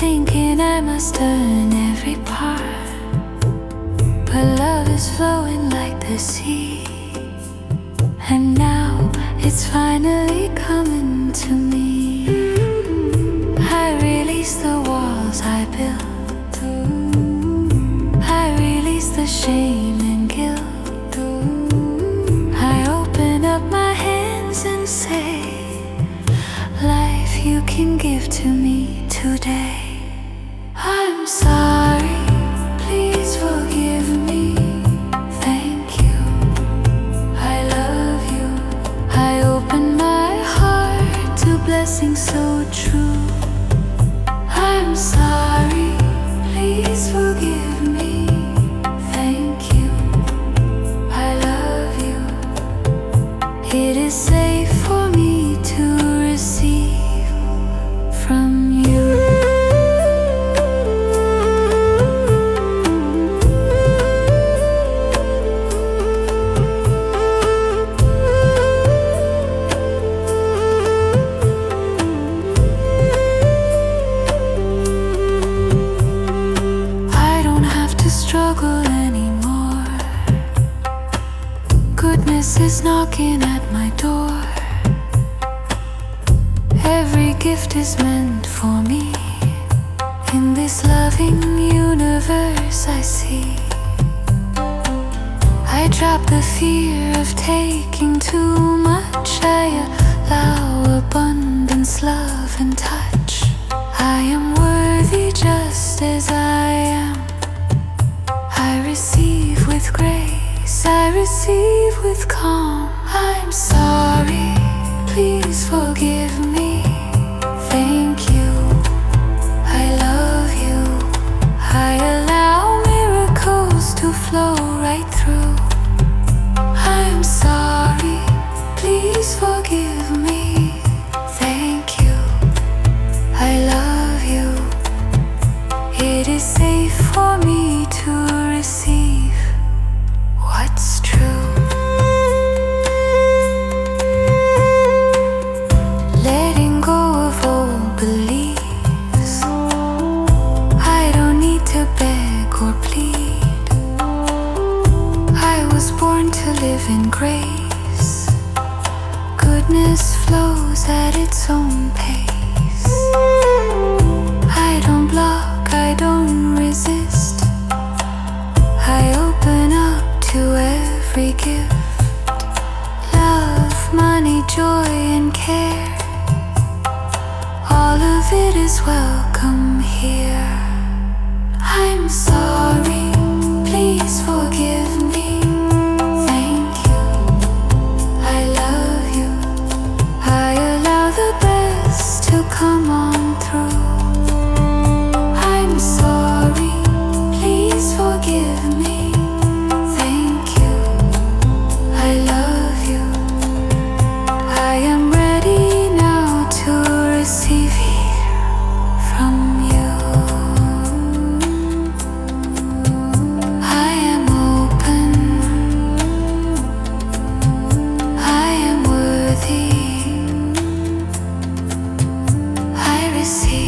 thinking I must earn every part, but love is flowing like the sea. And now it's finally coming to me. I release the walls I built, I release the shame and guilt. I open up my hands and say, life you can give to me today. I'm sorry, please forgive me. Thank you, I love you. I open my heart to blessings so true. I'm sorry, please forgive me. Thank you, I love you. It is safe for me to receive from you. Struggle anymore. Goodness is knocking at my door. Every gift is meant for me. In this loving universe I see. I drop the fear of taking too much. I allow abundance, love and touch. I am worthy just as I am. I receive with grace, I receive with calm. I'm sorry, please forgive me. Thank you, I love you. I allow miracles to flow right through. I'm sorry, please forgive me. Thank you, I love you. It is safe for me to receive what's true. Letting go of old beliefs. I don't need to beg or plead. I was born to live in grace. Goodness flows at its own pace. I don't block, I don't resist. I open up to every gift. Love, money, joy and care. All of it is welcome here. I'm sorry, please forgive me. Thank you, I love you. I allow the best to come on through. I'm sorry, please forgive me. Thank you, I love you. I am ready now to receive here from you. I am open, I am worthy. I receive.